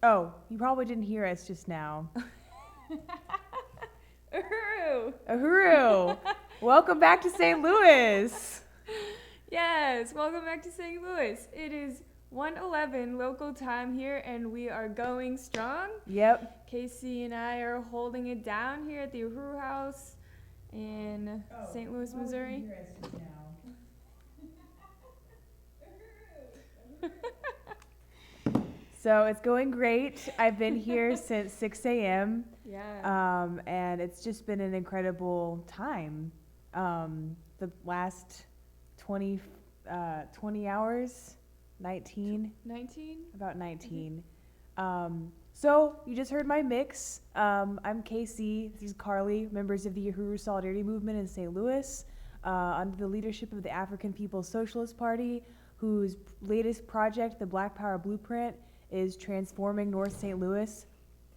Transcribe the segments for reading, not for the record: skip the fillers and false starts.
Oh, you probably didn't hear us just now. Uhuru! Uhuru! Welcome back to St. Louis! Yes, welcome back to St. Louis. It is 1:11 local time here, and we are going strong. Yep. Casey and I are holding it down here at the Uhuru House in St. Louis, Missouri. So it's going great. I've been here since 6 a.m. Yeah. And it's just been an incredible time. The last 20 hours, 19, 19? about 19. So you just heard my mix. I'm Casey. This is Carly, members of the Uhuru Solidarity Movement in St. Louis, under the leadership of the African People's Socialist Party, whose latest project, the Black Power Blueprint, is transforming North St. Louis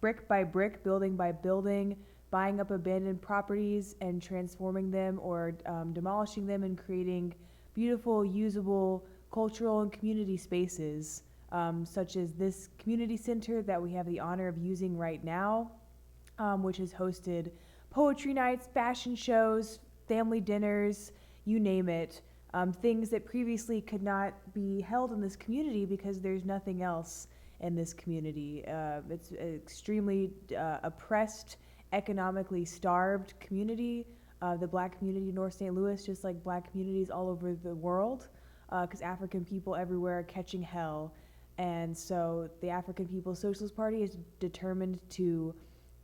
brick by brick, building by building, buying up abandoned properties and transforming them or demolishing them and creating beautiful, usable cultural and community spaces, such as this community center that we have the honor of using right now, which has hosted poetry nights, fashion shows, family dinners, you name it. Things that previously could not be held in this community because there's nothing else in this community. It's an extremely oppressed, economically starved community, the black community in North St. Louis, just like black communities all over the world, because African people everywhere are catching hell. And so the African People's Socialist Party is determined to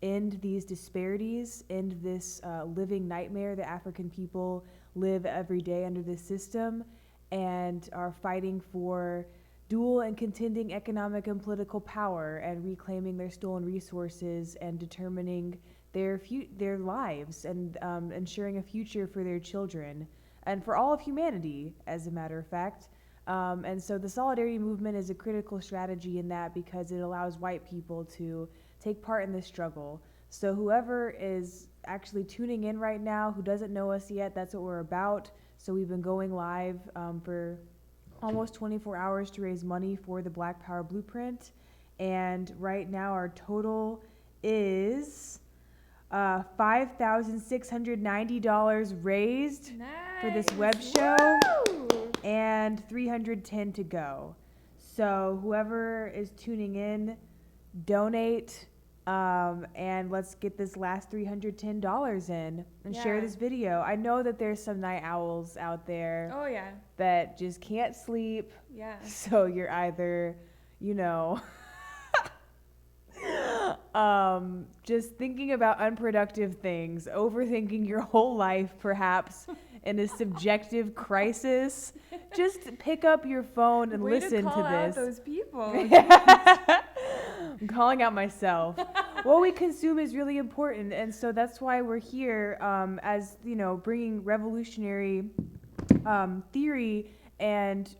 end these disparities, end this living nightmare that African people live every day under this system, and are fighting for dual and contending economic and political power and reclaiming their stolen resources and determining their lives and ensuring a future for their children and for all of humanity, as a matter of fact. And so the solidarity movement is a critical strategy in that because it allows white people to take part in this struggle. So whoever is actually tuning in right now who doesn't know us yet, that's what we're about. So we've been going live for almost 24 hours to raise money for the Black Power Blueprint. And right now our total is $5,690 raised for this web show. Woo! And 310 to go. So whoever is tuning in, donate, and let's get this last $310 in and share this video. I know that there's some night owls out there. Oh, yeah. That just can't sleep. Yeah. So you're either, just thinking about unproductive things, overthinking your whole life, perhaps, in a subjective crisis. Just pick up your phone and listen to this. Out those people. I'm calling out myself. What we consume is really important, and so that's why we're here, as bringing revolutionary theory and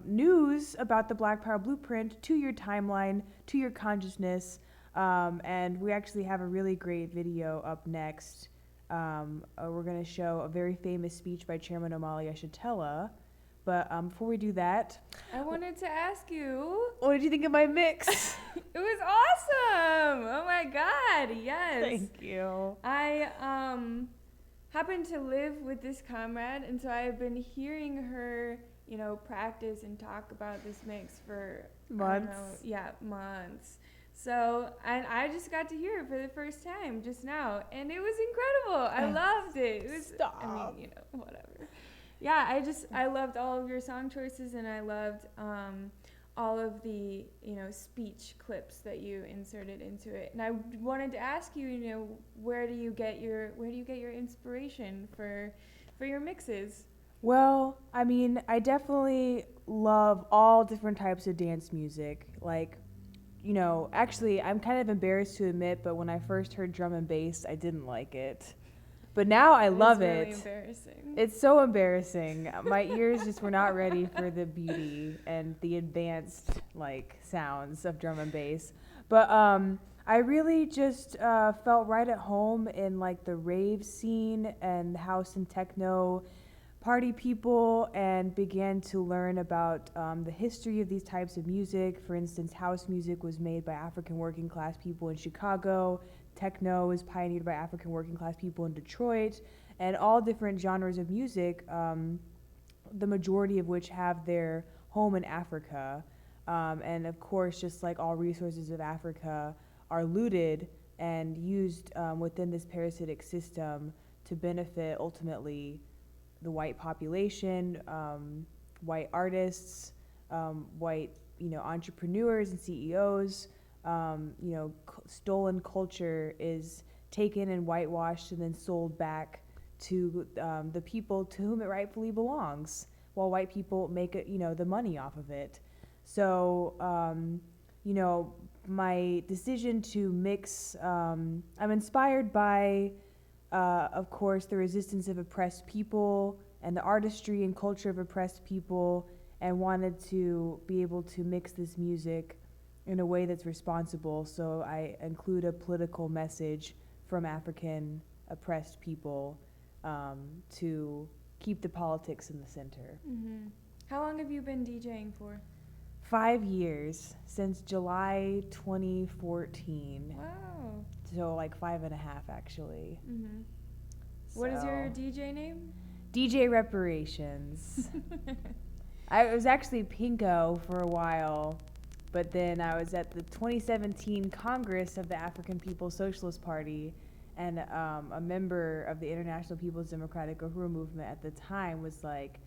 news about the Black Power Blueprint to your timeline, to your consciousness. And we actually have a really great video up next. We're going to show a very famous speech by Chairman Omali Yeshitela. But before we do that, I wanted to ask you, what did you think of my mix? It was awesome. Oh my God, yes. Thank you. I happen to live with this comrade, and so I've been hearing her, practice and talk about this mix for months. Months. So, and I just got to hear it for the first time just now, and it was incredible. I loved it. It was, Stop. I mean, whatever. Yeah, I loved all of your song choices, and I loved all of the, speech clips that you inserted into it. And I wanted to ask you, where do you get your inspiration for your mixes? Well, I mean, I definitely love all different types of dance music. Like, actually, I'm kind of embarrassed to admit, but when I first heard drum and bass, I didn't like it. But now I love it. It's really embarrassing. It's so embarrassing. My ears just were not ready for the beauty and the advanced sounds of drum and bass. But I really just felt right at home in the rave scene and house and techno party people and began to learn about the history of these types of music. For instance, house music was made by African working class people in Chicago. Techno was pioneered by African working class people in Detroit. And all different genres of music, the majority of which have their home in Africa. And of course, just like all resources of Africa, are looted and used within this parasitic system to benefit ultimately the white population, white artists, white entrepreneurs and CEOs. Stolen culture is taken and whitewashed and then sold back to the people to whom it rightfully belongs, while white people make the money off of it. So my decision to mix, I'm inspired by of course, the resistance of oppressed people and the artistry and culture of oppressed people, and wanted to be able to mix this music in a way that's responsible. So I include a political message from African oppressed people to keep the politics in the center. Mm-hmm. How long have you been DJing for? 5 years, since July 2014. Wow. So like 5.5 actually. Mm-hmm. What is your DJ name? DJ Reparations. I was actually Pinko for a while, but then I was at the 2017 Congress of the African People's Socialist Party, and a member of the International People's Democratic Uhuru movement at the time was like,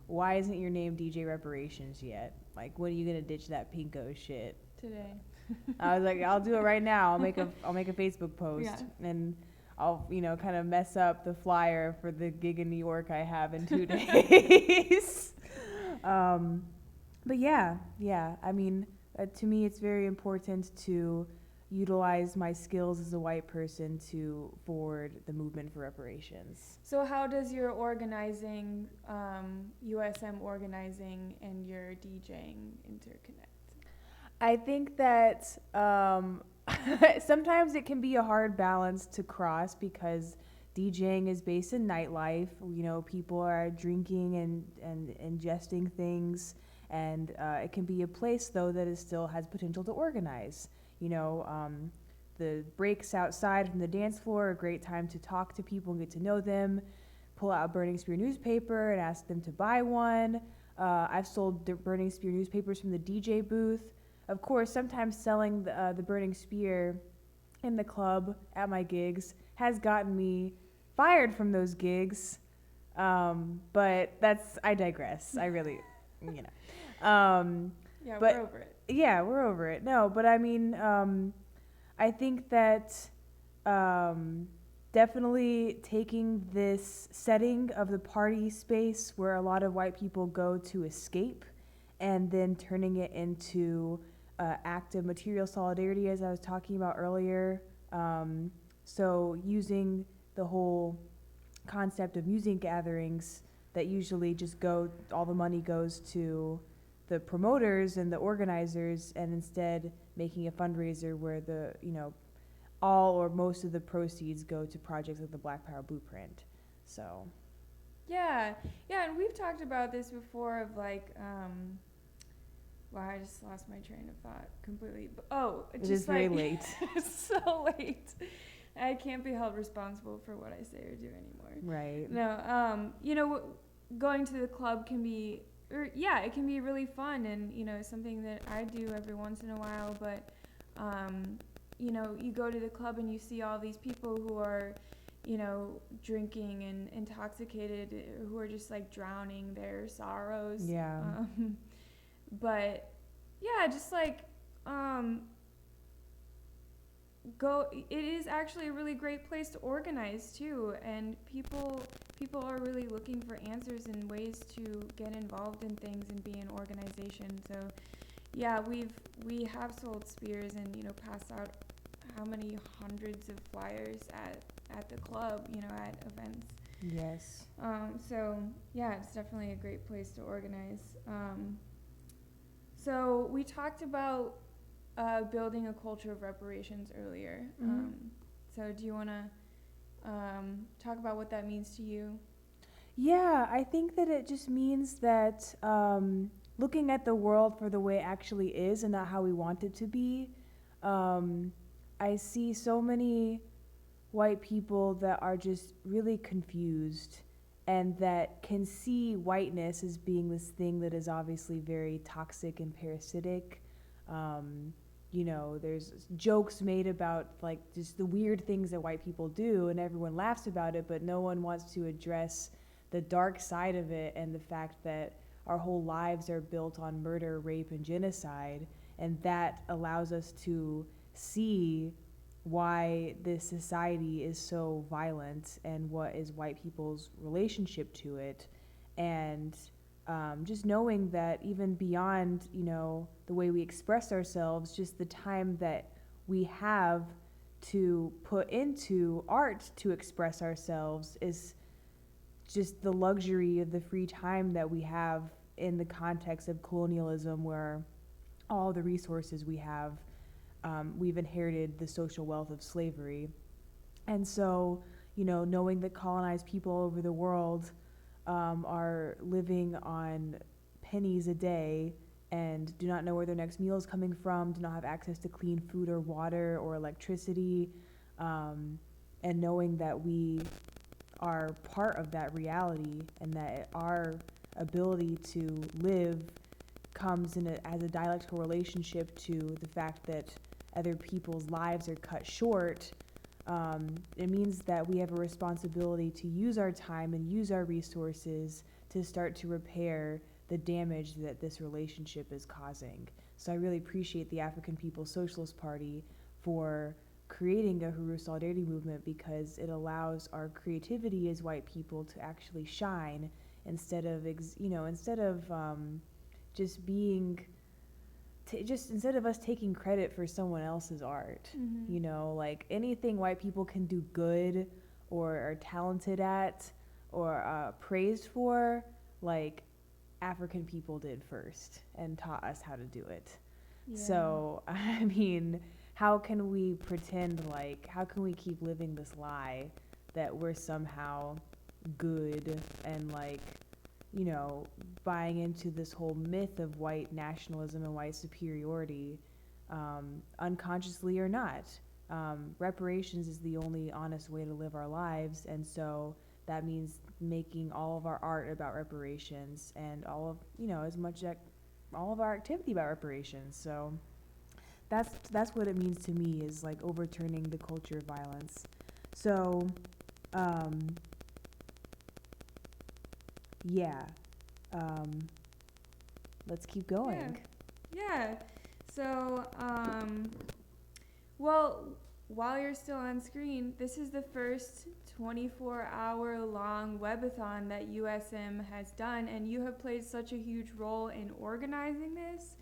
why isn't your name DJ Reparations yet? Like, when are you gonna ditch that Pinko shit? Today. I was like, I'll do it right now. I'll make a Facebook post, Yeah. and I'll kind of mess up the flyer for the gig in New York I have in 2 days. But yeah. I mean, to me, it's very important to utilize my skills as a white person to forward the movement for reparations. So how does your organizing, USM organizing, and your DJing interconnect? I think that sometimes it can be a hard balance to cross, because DJing is based in nightlife. People are drinking and ingesting things, and it can be a place, though, that still has potential to organize. The breaks outside from the dance floor are a great time to talk to people and get to know them. Pull out a Burning Spear newspaper and ask them to buy one. I've sold Burning Spear newspapers from the DJ booth. Of course, sometimes selling the Burning Spear in the club at my gigs has gotten me fired from those gigs. But I digress. I really, Yeah, but we're over it. yeah, we're over it. No, but I mean, I think that definitely taking this setting of the party space where a lot of white people go to escape, and then turning it into act of material solidarity, as I was talking about earlier. So using the whole concept of music gatherings that usually just all the money goes to the promoters and the organizers, and instead making a fundraiser where all or most of the proceeds go to projects like the Black Power Blueprint. So. Yeah, and we've talked about this before of like, wow, I just lost my train of thought completely. It is very late. It's so late. I can't be held responsible for what I say or do anymore. Right. No, going to the club can be, it can be really fun, and something that I do every once in a while. But you go to the club and you see all these people who are, drinking and intoxicated, who are just like drowning their sorrows. Yeah. But yeah, just like it is actually a really great place to organize too, and people are really looking for answers and ways to get involved in things and be an organization. So yeah, we have sold spears and passed out how many hundreds of flyers at the club, at events. Yes. So yeah, it's definitely a great place to organize. So we talked about building a culture of reparations earlier. Mm-hmm. So do you want to talk about what that means to you? Yeah, I think that it just means that looking at the world for the way it actually is and not how we want it to be. Um, I see so many white people that are just really confused and that can see whiteness as being this thing that is obviously very toxic and parasitic. Um, there's jokes made about like just the weird things that white people do, and everyone laughs about it, but no one wants to address the dark side of it and the fact that our whole lives are built on murder, rape, and genocide, and that allows us to see why this society is so violent and what is white people's relationship to it. And just knowing that even beyond, the way we express ourselves, just the time that we have to put into art to express ourselves is just the luxury of the free time that we have in the context of colonialism, where all the resources we have, we've inherited the social wealth of slavery. And so, knowing that colonized people all over the world are living on pennies a day and do not know where their next meal is coming from, do not have access to clean food or water or electricity, um, and knowing that we are part of that reality and that our ability to live comes as a dialectical relationship to the fact that other people's lives are cut short. It means that we have a responsibility to use our time and use our resources to start to repair the damage that this relationship is causing. So I really appreciate the African People's Socialist Party for creating a Uhuru Solidarity movement, because it allows our creativity as white people to actually shine instead of, just being just instead of us taking credit for someone else's art. Mm-hmm. Like anything white people can do good or are talented at or praised for, like African people did first and taught us how to do it. Yeah. So I mean, how can we pretend, like how can we keep living this lie that we're somehow good and like, buying into this whole myth of white nationalism and white superiority, unconsciously or not. Reparations is the only honest way to live our lives, and so that means making all of our art about reparations and all of, all of our activity about reparations. So that's what it means to me, is like overturning the culture of violence. So, um, yeah. Let's keep going. Yeah. So, well, while you're still on screen, this is the first 24-hour long webathon that USM has done, and you have played such a huge role in organizing this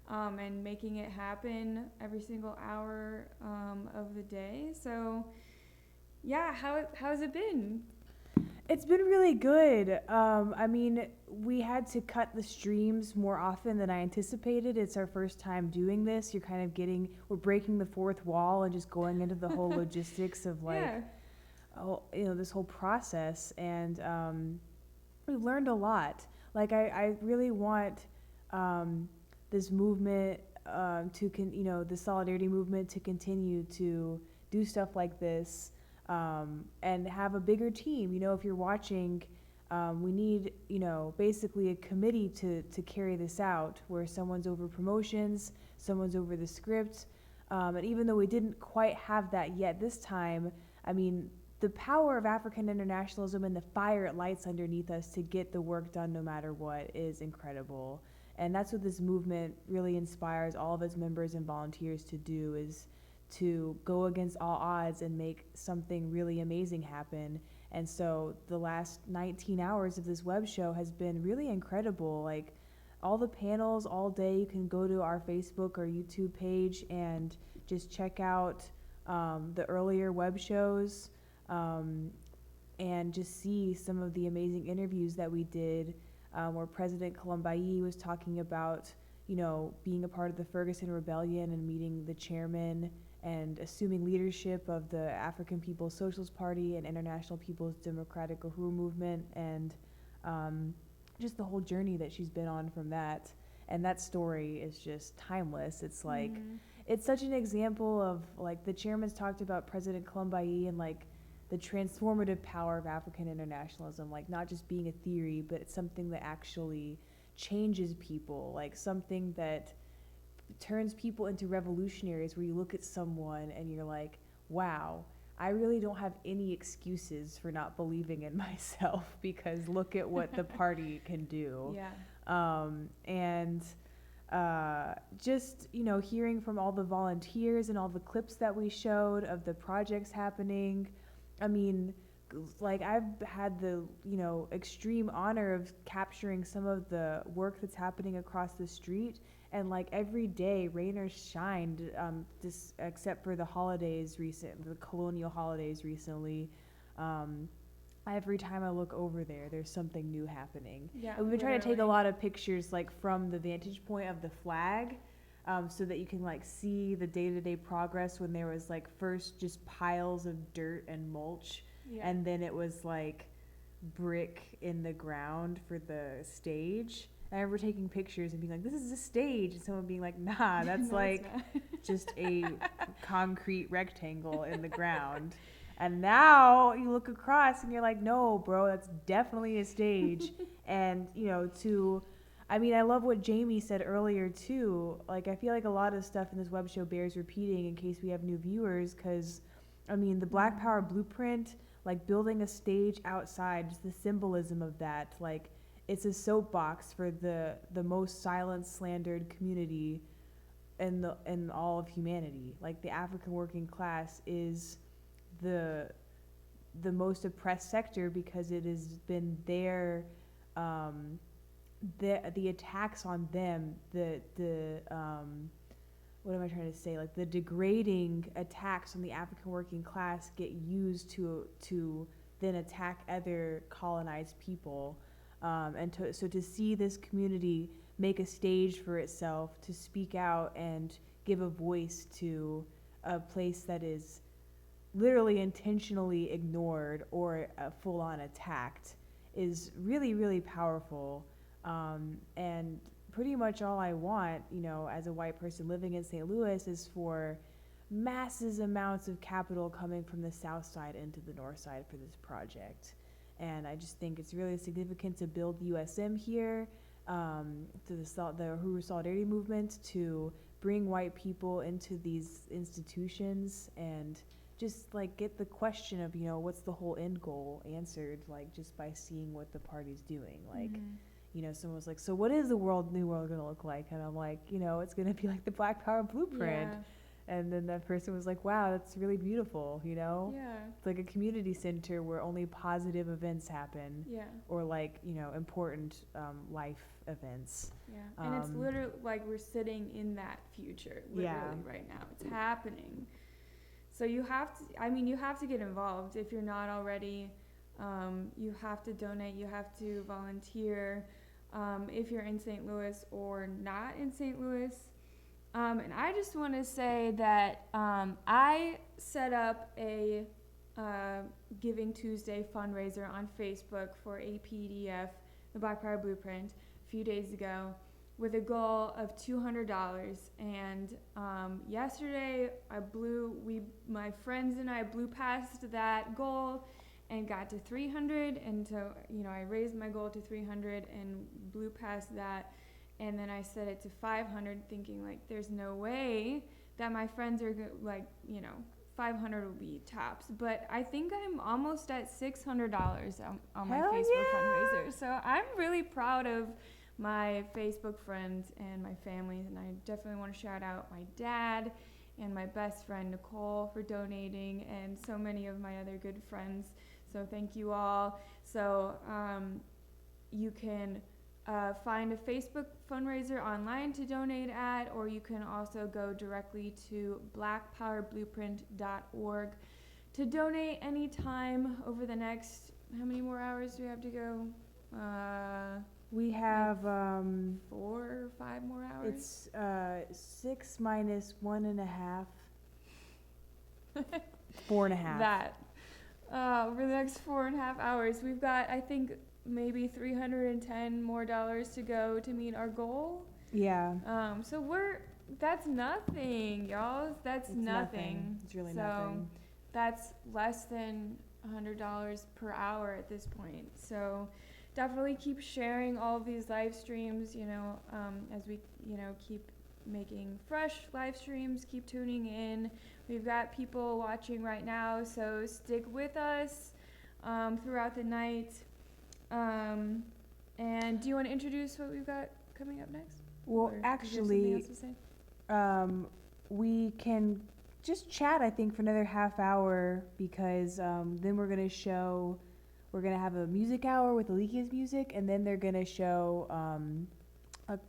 and making it happen every single hour of the day. So, yeah, how's it been? It's been really good. I mean, we had to cut the streams more often than I anticipated. It's our first time doing this. We're breaking the fourth wall and just going into the whole logistics of this whole process. And we've learned a lot. Like, I really want this movement the solidarity movement to continue to do stuff like this. And have a bigger team. If you're watching, we need, basically a committee to carry this out, where someone's over promotions, someone's over the script. And even though we didn't quite have that yet this time, I mean, the power of African internationalism and the fire it lights underneath us to get the work done no matter what is incredible. And that's what this movement really inspires all of its members and volunteers to do, is to go against all odds and make something really amazing happen. And so the last 19 hours of this web show has been really incredible. Like, all the panels all day, you can go to our Facebook or YouTube page and just check out the earlier web shows, and just see some of the amazing interviews that we did, where President Colombayi was talking about, being a part of the Ferguson Rebellion and meeting the chairman and assuming leadership of the African People's Socialist Party and International People's Democratic Uhuru movement, and just the whole journey that she's been on from that. And that story is just timeless. It's like, it's such an example of, like, the chairman's talked about President Columbi and, like, the transformative power of African internationalism, like, not just being a theory, but it's something that actually changes people, like something that turns people into revolutionaries, where you look at someone and you're like, wow, I really don't have any excuses for not believing in myself, because look at what the party can do. Yeah. And just, you know, hearing from all the volunteers and all the clips that we showed of the projects happening. I mean, like, I've had the, you know, extreme honor of capturing some of the work that's happening across the street. And, like, every day, rain or shine, except for the holidays the colonial holidays recently. Every time I look over there, there's something new happening. Yeah, And we've been trying to take a lot of pictures, like, from the vantage point of the flag, so that you can, like, see the day-to-day progress when there was, like, first just piles of dirt and mulch, and then it was, like, brick in the ground for the stage. I remember taking pictures and being like, this is a stage, and someone being like, nah, that's No, like it's just a concrete rectangle in the ground. And now you look across and you're like, no, bro, that's definitely a stage. And, you know, I mean, I love what Jamie said earlier, too. Like, I feel like a lot of stuff in this web show bears repeating in case we have new viewers, because, I mean, the Black Power blueprint, like, building a stage outside, just the symbolism of that, like, it's a soapbox for the most silenced, slandered community in all of humanity. Like, the African working class is the most oppressed sector, because it has been their the attacks on them, the what am I trying to say? Like, the degrading attacks on the African working class get used to then attack other colonized people. So to see this community make a stage for itself to speak out and give a voice to a place that is literally intentionally ignored or full-on attacked is really, really powerful. And pretty much all I want, you know, as a white person living in St. Louis, is for massive amounts of capital coming from the south side into the north side for this project. And I just think it's really significant to build the USM here, to the Uhuru Solidarity Movement, to bring white people into these institutions and just, like, get the question of, you know, what's the whole end goal answered, like, just by seeing what the party's doing. Like, you know, someone was like, so what is the new world going to look like? And I'm like, you know, it's going to be like the Black Power blueprint. Yeah. And then that person was like, wow, that's really beautiful, you know? Yeah. It's like a community center where only positive events happen. Yeah. Or, like, you know, important life events. Yeah. And it's literally like we're sitting in that future, literally right now. It's happening. So you have to get involved if you're not already. You have to donate, you have to volunteer, if you're in St. Louis or not in St. Louis. And I just want to say that I set up a Giving Tuesday fundraiser on Facebook for APDF, the Black Power Blueprint, a few days ago, with a goal of $200. And yesterday, my friends and I blew past that goal and got to 300. And so, you know, I raised my goal to 300 and blew past that. And then I set it to 500, thinking, like, there's no way that my friends are, like, you know, 500 will be tops. But I think I'm almost at $600 on my Facebook fundraiser. So I'm really proud of my Facebook friends and my family. And I definitely want to shout out my dad and my best friend, Nicole, for donating, and so many of my other good friends. So thank you all. So you can find a Facebook fundraiser online to donate at, or you can also go directly to blackpowerblueprint.org to donate anytime over the next, how many more hours do we have to go? We have 4 or 5 more hours. It's 6 minus 1.5. 4.5. That. Over the next 4.5 hours, we've got, I think, maybe $310 more to go to meet our goal. Yeah. So that's nothing, y'all. That's nothing. It's really so nothing. That's less than $100 per hour at this point. So definitely keep sharing all of these live streams, as we, keep making fresh live streams, keep tuning in. We've got people watching right now, so stick with us throughout the night. And do you want to introduce what we've got coming up next? Well, actually, we can just chat, I think, for another half hour, because then we're going to have a music hour with Alikia's music, and then they're going to show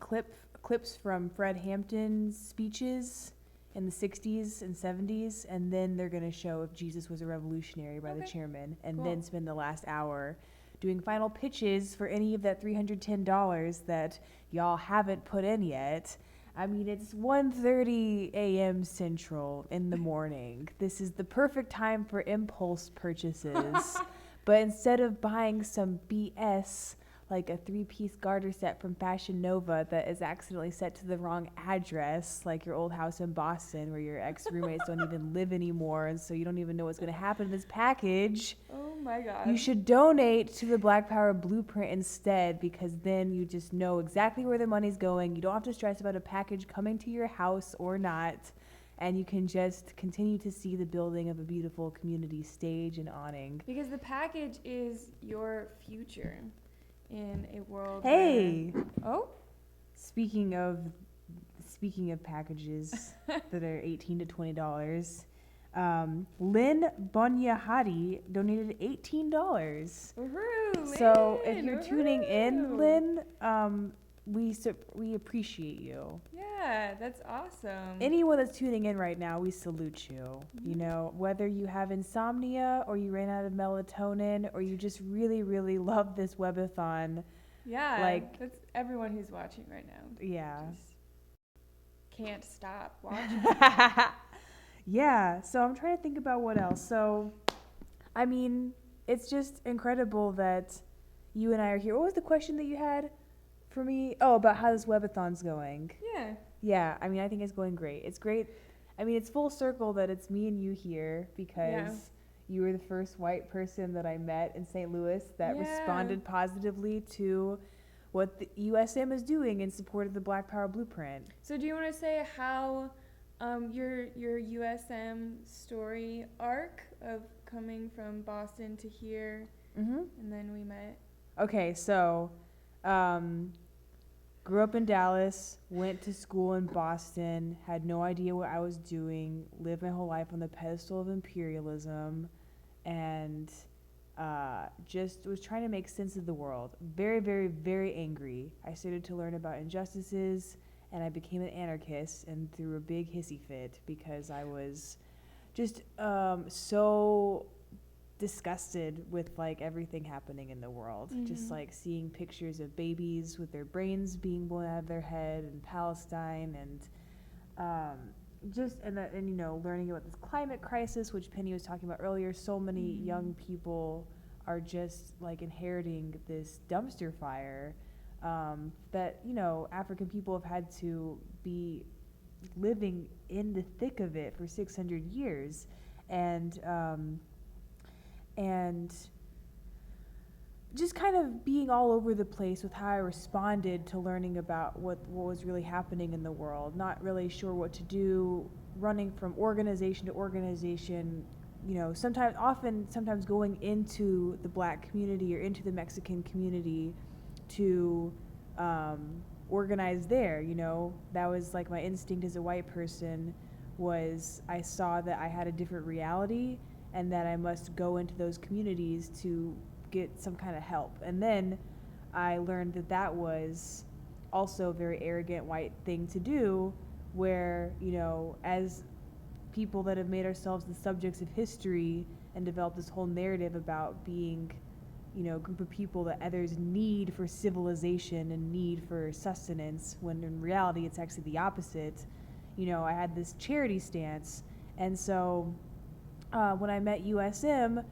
clips from Fred Hampton's speeches in the 60s and 70s, and then they're going to show If Jesus Was a Revolutionary by the chairman, and then spend the last hour doing final pitches for any of that $310 that y'all haven't put in yet. I mean, it's 1:30 a.m. Central in the morning. This is the perfect time for impulse purchases. But instead of buying some BS, like a 3-piece garter set from Fashion Nova that is accidentally set to the wrong address, like your old house in Boston where your ex-roommates don't even live anymore, and so you don't even know what's going to happen in this package. Oh my God. You should donate to the Black Power Blueprint instead, because then you just know exactly where the money's going. You don't have to stress about a package coming to your house or not, and you can just continue to see the building of a beautiful community stage and awning. Because the package is your future in a world. Hey! Oh? Speaking of packages that are $18 to $20, Lynn Bonyahadi donated $18. Uhuru, So Lynn, if you're Uhuru. tuning in, Lynn, we appreciate you. Yeah, that's awesome. Anyone that's tuning in right now, we salute you. Mm-hmm. Whether you have insomnia or you ran out of melatonin or you just really, really love this webathon. Yeah, that's everyone who's watching right now. Yeah. Just can't stop watching. Yeah, so I'm trying to think about what else. So, I mean, it's just incredible that you and I are here. What was the question that you had for me? Oh, about how this webathon's going. Yeah. Yeah, I mean, I think it's going great. It's great. I mean, it's full circle that it's me and you here, because you were the first white person that I met in St. Louis that responded positively to what the USM is doing in support of the Black Power Blueprint. So do you want to say how your USM story arc of coming from Boston to here, and then we met? Okay, so grew up in Dallas, went to school in Boston, had no idea what I was doing, lived my whole life on the pedestal of imperialism, and just was trying to make sense of the world. Very, very, very angry. I started to learn about injustices, and I became an anarchist and threw a big hissy fit because I was just so disgusted with everything happening in the world. Just seeing pictures of babies with their brains being blown out of their head in Palestine, and learning about this climate crisis, which Penny was talking about earlier. So many young people are just inheriting this dumpster fire that African people have had to be living in the thick of it for 600 years, and just kind of being all over the place with how I responded to learning about what was really happening in the world, not really sure what to do, running from organization to organization, sometimes going into the Black community or into the Mexican community to organize there. That was my instinct as a white person. Was I saw that I had a different reality and that I must go into those communities to get some kind of help. And then I learned that was also a very arrogant white thing to do, where, as people that have made ourselves the subjects of history and developed this whole narrative about being, a group of people that others need for civilization and need for sustenance, when in reality it's actually the opposite. I had this charity stance, and so when I met USM,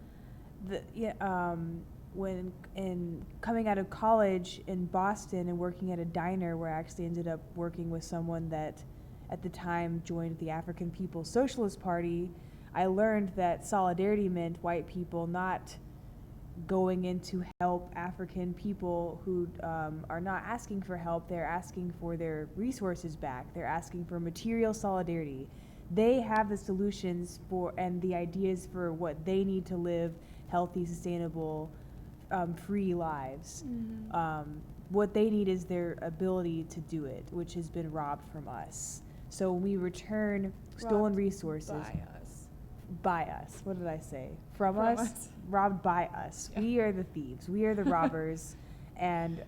when in coming out of college in Boston and working at a diner where I actually ended up working with someone that at the time joined the African People's Socialist Party, I learned that solidarity meant white people not going in to help African people who are not asking for help. They're asking for their resources back. They're asking for material solidarity. They have the solutions for and the ideas for what they need to live healthy, sustainable, free lives. What they need is their ability to do it, which has been robbed from us. So when we return stolen resources by us. What did I say? From us? Robbed by us. Yeah. We are the thieves. We are the robbers. And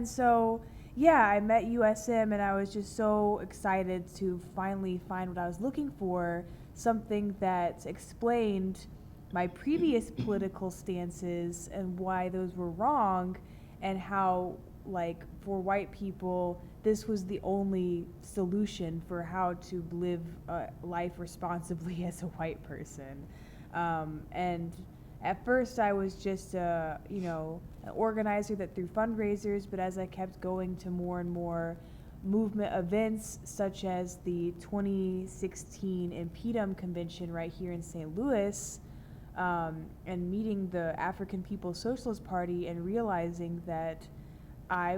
so yeah, I met USM and I was just so excited to finally find what I was looking for, something that explained my previous political stances and why those were wrong, and how, like, for white people, this was the only solution for how to live life responsibly as a white person. And at first I was just an organizer that threw fundraisers, but as I kept going to more and more movement events, such as the 2016 Impedum Convention right here in St. Louis, and meeting the African People's Socialist Party and realizing that I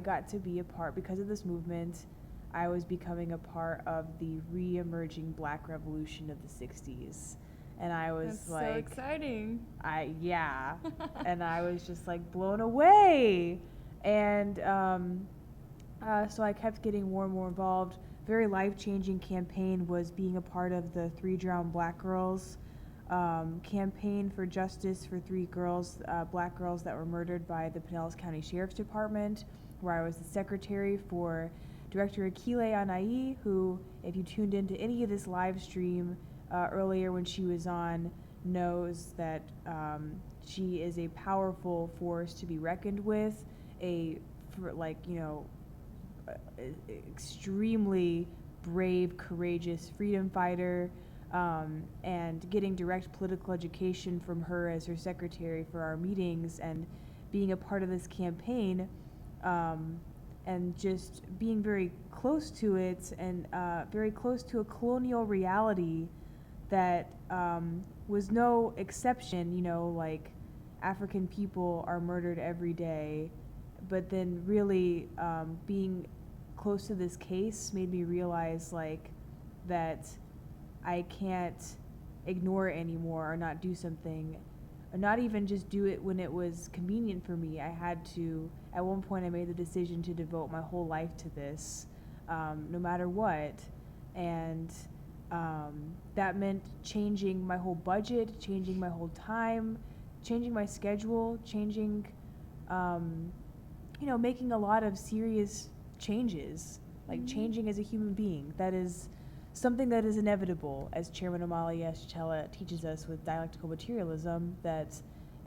got to be a part, because of this movement, I was becoming a part of the re-emerging Black Revolution of the 60s. And I was That's so exciting. And I was just like blown away. And so I kept getting more and more involved. Very life-changing campaign was being a part of the 3 Drowned Black Girls campaign for justice for 3 black girls that were murdered by the Pinellas County Sheriff's Department, where I was the secretary for Director Akile Anai, who, if you tuned into any of this live stream earlier when she was on, knows that she is a powerful force to be reckoned with, extremely brave, courageous freedom fighter. And getting direct political education from her as her secretary for our meetings and being a part of this campaign, and just being very close to it and very close to a colonial reality that was no exception. Like, African people are murdered every day, but then really being close to this case made me realize, like, that I can't ignore it anymore, or not do something, or not even just do it when it was convenient for me. I had to, at one point I made the decision to devote my whole life to this, no matter what. And that meant changing my whole budget, changing my whole time, changing my schedule, making a lot of serious changes, like changing as a human being. That is something that is inevitable, as Chairman Amalia Shachela teaches us with dialectical materialism, that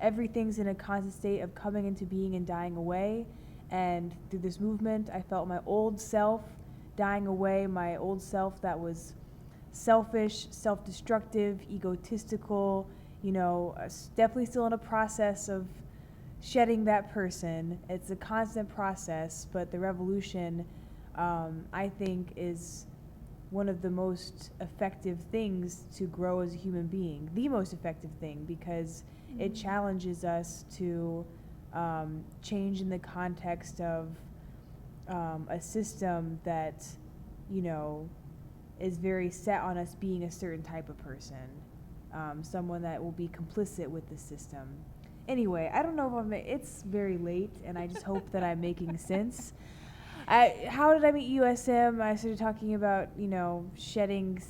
everything's in a constant state of coming into being and dying away. And through this movement, I felt my old self dying away, my old self that was selfish, self-destructive, egotistical, definitely still in a process of shedding that person. It's a constant process, but the revolution, I think, is one of the most effective things to grow as a human being, the most effective thing, because it challenges us to change in the context of a system that, is very set on us being a certain type of person, someone that will be complicit with the system. Anyway, I don't know if it's very late, and I just hope that I'm making sense. How did I meet USM? I started talking about, shedding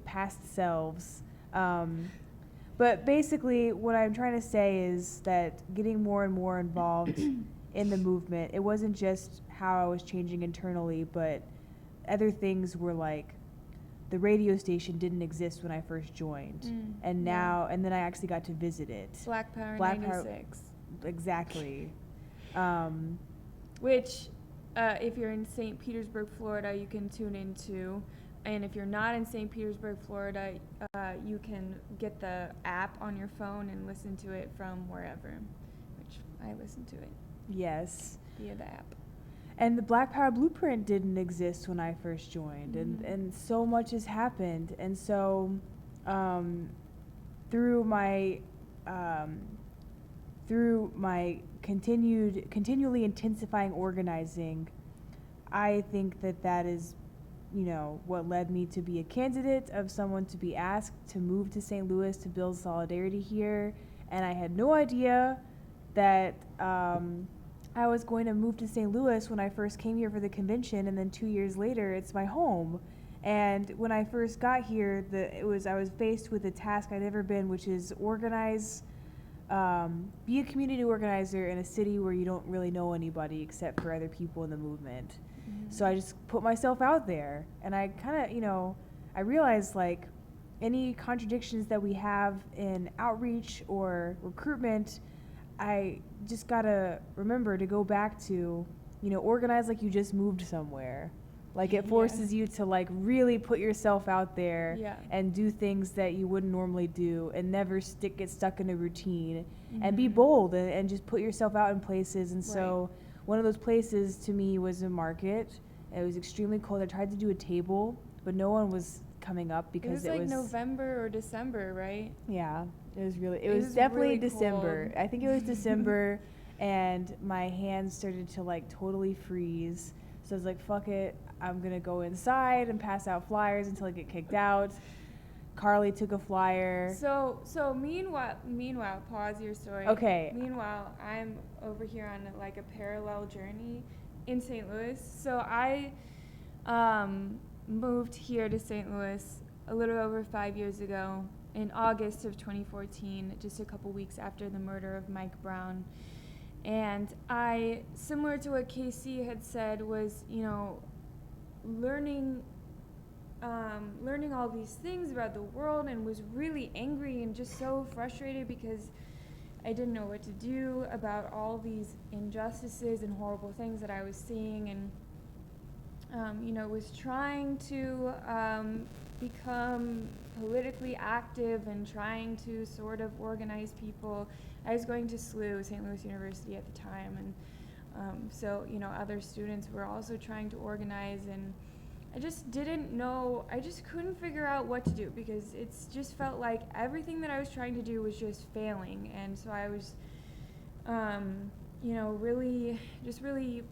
past selves. But basically, what I'm trying to say is that getting more and more involved in the movement, it wasn't just how I was changing internally, but other things were like, the radio station didn't exist when I first joined. And then I actually got to visit it. Black Power 96. Exactly. Which... if you're in St. Petersburg, Florida, you can tune into. and if you're not in St. Petersburg, Florida, you can get the app on your phone and listen to it from wherever, which I listen to it Yes. via the app. And the Black Power Blueprint didn't exist when I first joined, and so much has happened. And so, through my continually intensifying organizing, I think that is, what led me to be a candidate of someone to be asked to move to St. Louis to build solidarity here. And I had no idea that I was going to move to St. Louis when I first came here for the convention, and then 2 years later, it's my home. And when I first got here, I was faced with a task I'd never been, which is organize, be a community organizer in a city where you don't really know anybody except for other people in the movement. So I just put myself out there, and I kind of, I realized like any contradictions that we have in outreach or recruitment, I just gotta remember to go back to, organize like you just moved somewhere. Like it forces you to like really put yourself out there and do things that you wouldn't normally do, and never get stuck in a routine, and be bold and just put yourself out in places. And so one of those places to me was a market. It was extremely cold. I tried to do a table, but no one was coming up because it was like November or December, right? Yeah, it was definitely really December. Cold. I think it was December, and my hands started to like totally freeze. So I was like, fuck it, I'm gonna go inside and pass out flyers until I get kicked out. Carly took a flyer. So meanwhile, pause your story. Okay. Meanwhile, I'm over here on like a parallel journey in St. Louis. So I moved here to St. Louis a little over 5 years ago in August of 2014, just a couple weeks after the murder of Mike Brown. And I, similar to what Casey had said, was, learning all these things about the world, and was really angry and just so frustrated because I didn't know what to do about all these injustices and horrible things that I was seeing, and was trying to become politically active and trying to sort of organize people. I was going to SLU, St. Louis University at the time, and so other students were also trying to organize, and I just didn't know, I just couldn't figure out what to do, because it's just felt like everything that I was trying to do was just failing. And so I was really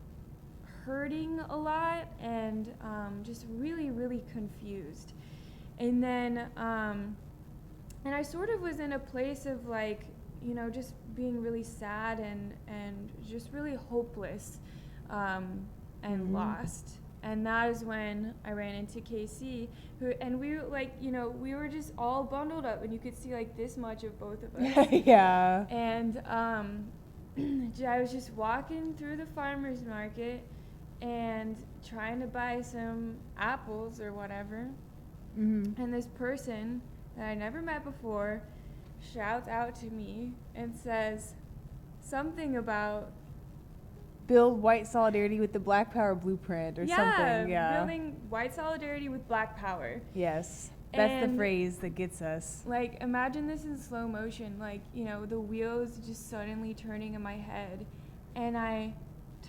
hurting a lot, and just really, really confused. And then and I sort of was in a place of like, just being really sad and just really hopeless and lost. And that is when I ran into Casey, and we we were just all bundled up, and you could see like this much of both of us. Yeah. And I was just walking through the farmer's market and trying to buy some apples or whatever. And this person that I never met before shouts out to me and says something about build white solidarity with the Black Power Blueprint or something. Yeah, building white solidarity with Black Power. Yes, that's the phrase that gets us. Like, imagine this in slow motion, like, the wheels just suddenly turning in my head, and I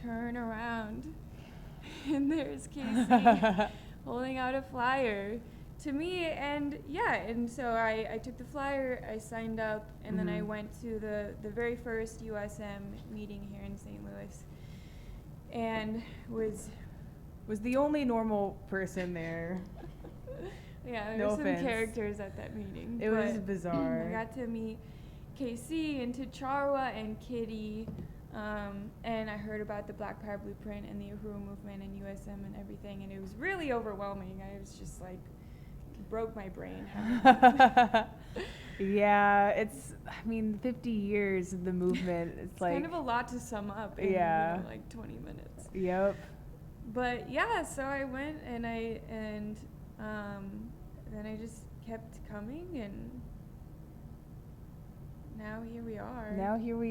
turn around, and there's Casey holding out a flyer to me, and so I took the flyer, I signed up, and then I went to the very first USM meeting here in St. Louis, and was the only normal person there. Yeah, there were some characters at that meeting. It was bizarre. I got to meet KC and T'Charwa and Kitty, and I heard about the Black Power Blueprint and the Uhuru movement and USM and everything, and it was really overwhelming. I was just like, broke my brain. Yeah, it's 50 years of the movement. It's like kind of a lot to sum up in like 20 minutes. Yep. But yeah, so I went, and then I just kept coming, and now here we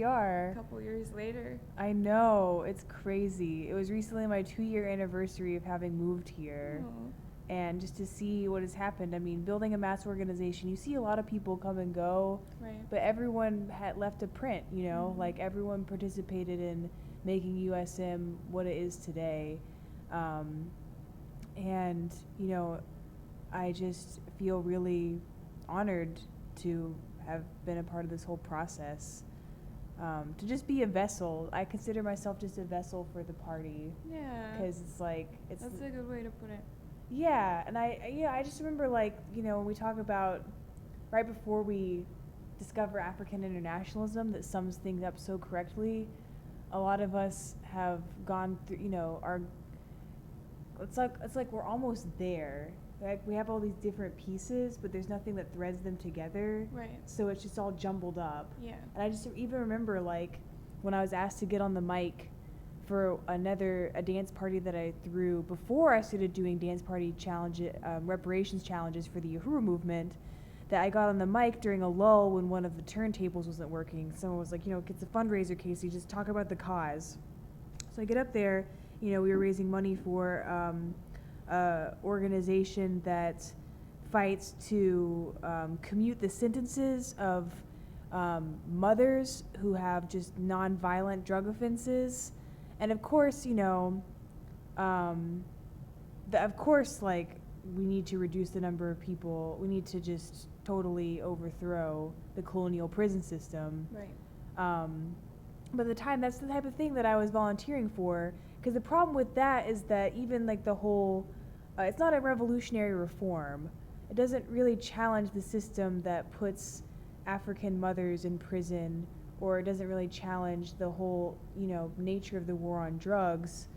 are. A couple years later. I know, it's crazy. It was recently my 2-year anniversary of having moved here. Oh. and just to see what has happened. I mean, building a mass organization, you see a lot of people come and go, Right. but everyone had left a print, you know, Mhm. like everyone participated in making USM what it is today. Um, and, you know, I just feel really honored to have been a part of this whole process. To just be a vessel. I consider myself just a vessel for the party, Yeah. because it's like it's That's a good way to put it. yeah, and I just remember, like, you know, when we talk about right before we discover African internationalism that sums things up so correctly. A lot of us have gone through, you know, our it's like we're almost there. Like we have all these different pieces, but there's nothing that threads them together. Right. So it's just all jumbled up. Yeah. And I just even remember, like, when I was asked to get on the mic for a dance party that I threw before I started doing dance party reparations challenges for the Uhuru movement, that I got on the mic during a lull when one of the turntables wasn't working. Someone was like, you know, it's a fundraiser, Casey, just talk about the cause. So I get up there, you know, we were raising money for organization that fights to commute the sentences of mothers who have just nonviolent drug offenses. And of course, you know, of course, like, we need to reduce the number of people. We need to just totally overthrow the colonial prison system. Right. But at the time, that's the type of thing that I was volunteering for. Because the problem with that is that even like the whole, it's not a revolutionary reform. It doesn't really challenge the system that puts African mothers in prison, or it doesn't really challenge the whole, you know, nature of the war on drugs.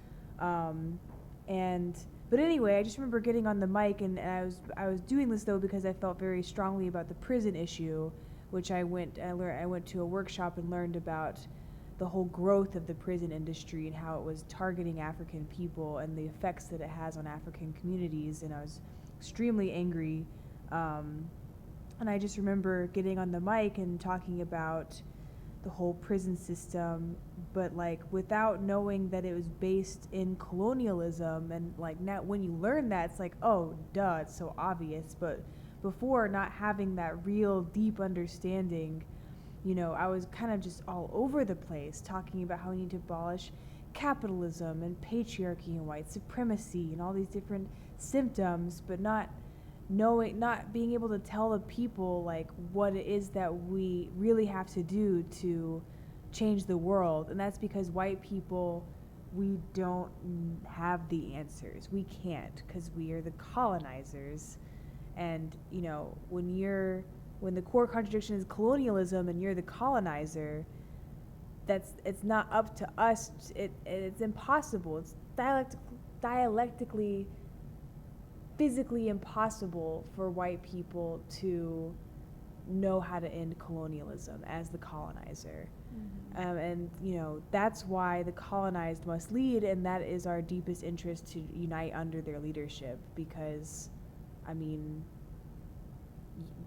But anyway, I just remember getting on the mic, and I was doing this though because I felt very strongly about the prison issue, which I went to a workshop and learned about the whole growth of the prison industry and how it was targeting African people and the effects that it has on African communities, and I was extremely angry. And I just remember getting on the mic and talking about the whole prison system, but like without knowing that it was based in colonialism. And like now when you learn that, it's like, oh duh, it's so obvious. But before, not having that real deep understanding, you know, I was kind of just all over the place talking about how we need to abolish capitalism and patriarchy and white supremacy and all these different symptoms, but not being able to tell the people like what it is that we really have to do to change the world. And that's because white people, we don't have the answers. We can't, because we are the colonizers. And, you know, when the core contradiction is colonialism and you're the colonizer, it's not up to us. It's impossible. It's dialectically, physically impossible for white people to know how to end colonialism as the colonizer. Mm-hmm. And, you know, that's why the colonized must lead, and that is our deepest interest, to unite under their leadership. Because, I mean,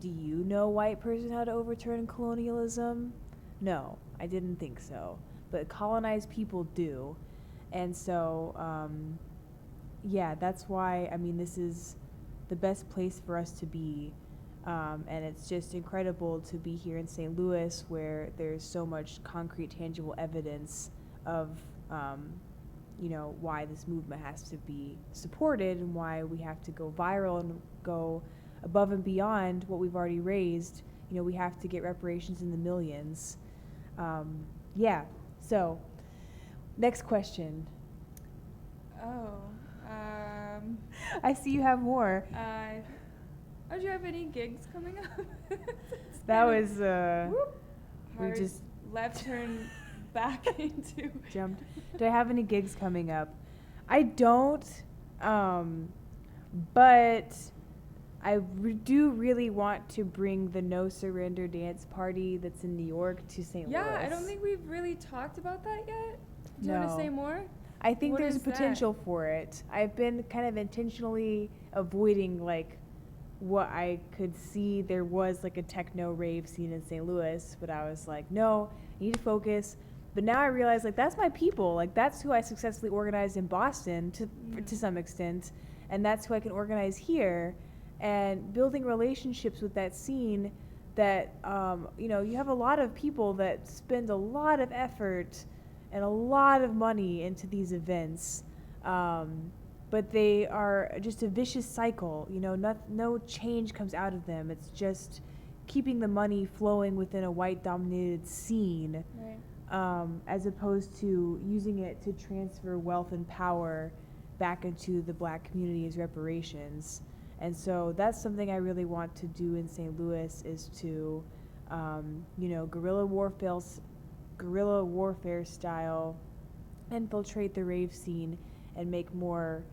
do you know, white person, how to overturn colonialism? No, I didn't think so. But colonized people do. And so, yeah, that's why, I mean, this is the best place for us to be. And it's just incredible to be here in St. Louis, where there's so much concrete, tangible evidence of, you know, why this movement has to be supported and why we have to go viral and go above and beyond what we've already raised. You know, we have to get reparations in the millions. Yeah, so next question. Oh. I see you have more. Do you have any gigs coming up? That was, we Hard just left turn back into. jumped. Do I have any gigs coming up? I don't, but I do really want to bring the No Surrender dance party that's in New York to St. Louis. Yeah, I don't think we've really talked about that yet. Do you want to No. say more? I think What there's is potential for it. I've been kind of intentionally avoiding like what I could see. There was like a techno rave scene in St. Louis, but I was like, no, I need to focus. But now I realize, like, that's my people. Like, that's who I successfully organized in Boston to some extent, and that's who I can organize here. And building relationships with that scene, that you have a lot of people that spend a lot of effort and a lot of money into these events, but they are just a vicious cycle. No change comes out of them. It's just keeping the money flowing within a white-dominated scene, Right. as opposed to using it to transfer wealth and power back into the black community as reparations. And so that's something I really want to do in St. Louis, is to, guerrilla warfare style, infiltrate the rave scene and make more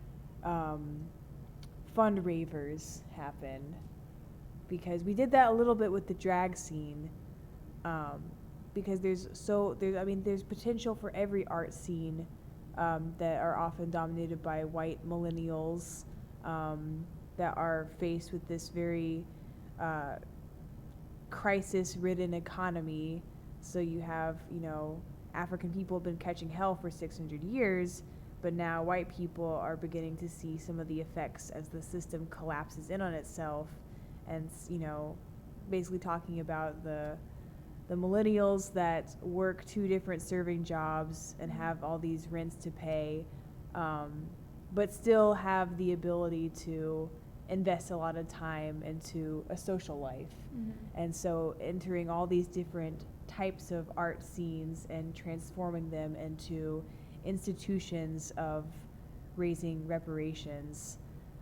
fund ravers happen. Because we did that a little bit with the drag scene. Because there's potential for every art scene, that are often dominated by white millennials, that are faced with this very crisis-ridden economy. So you have, African people have been catching hell for 600 years, but now white people are beginning to see some of the effects as the system collapses in on itself, and basically talking about the millennials that work 2 different serving jobs and have all these rents to pay, but still have the ability to invest a lot of time into a social life. And so entering all these different types of art scenes and transforming them into institutions of raising reparations,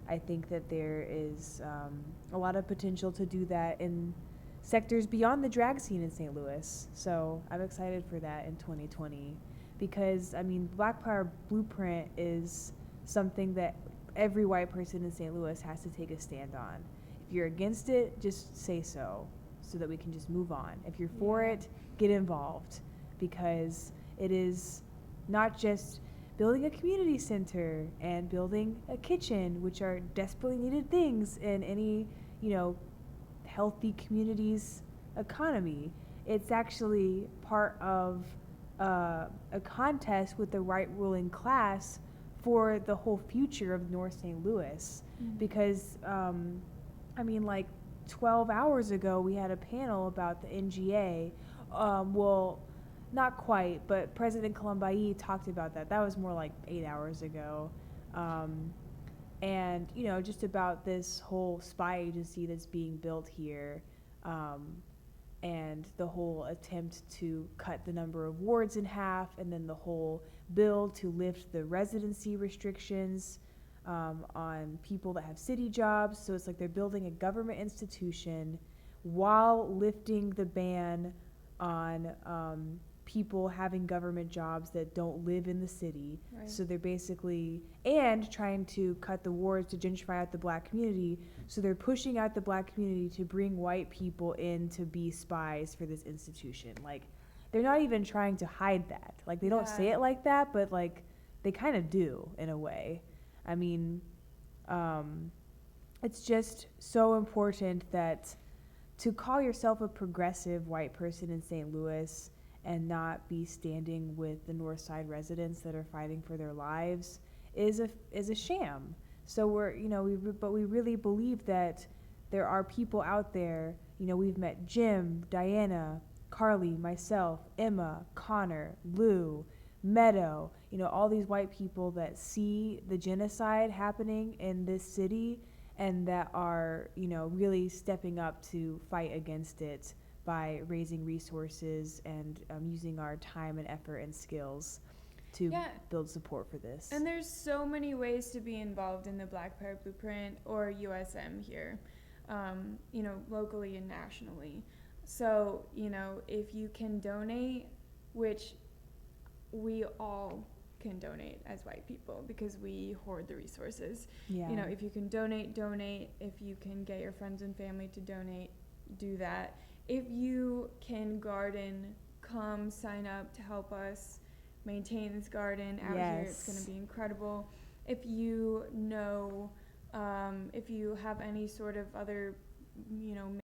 I think that there is a lot of potential to do that in sectors beyond the drag scene in St. Louis. So I'm excited for that in 2020, because Black Power Blueprint is something that every white person in St. Louis has to take a stand on. If you're against it, just say so that we can just move on. If you're for it, get involved, because it is not just building a community center and building a kitchen, which are desperately needed things in any, healthy community's economy. It's actually part of a contest with the right ruling class for the whole future of North St. Louis. Because, 12 hours ago, we had a panel about the NGA. Well, not quite, but President Colombayi talked about that. That was more like 8 hours ago. And, just about this whole spy agency that's being built here, and the whole attempt to cut the number of wards in half, and then the whole bill to lift the residency restrictions on people that have city jobs. So it's like they're building a government institution while lifting the ban on people having government jobs that don't live in the city. Right. So they're basically, and trying to cut the wards to gentrify out the black community. So they're pushing out the black community to bring white people in to be spies for this institution. Like, they're not even trying to hide that. Like, they don't say it like that, but like they kind of do in a way. It's just so important that to call yourself a progressive white person in St. Louis and not be standing with the North Side residents that are fighting for their lives is a sham. So we really believe that there are people out there. We've met Jim, Diana, Carly, myself, Emma, Connor, Lou, Meadow, all these white people that see the genocide happening in this city and that are, really stepping up to fight against it by raising resources and using our time and effort and skills to build support for this. And there's so many ways to be involved in the Black Power Blueprint or USM here, locally and nationally. So, if you can donate, which we all can donate as white people because we hoard the resources. If you can donate. If you can get your friends and family to donate, do that. If you can garden, come sign up to help us maintain this garden out here. It's going to be incredible. If you if you have any sort of other,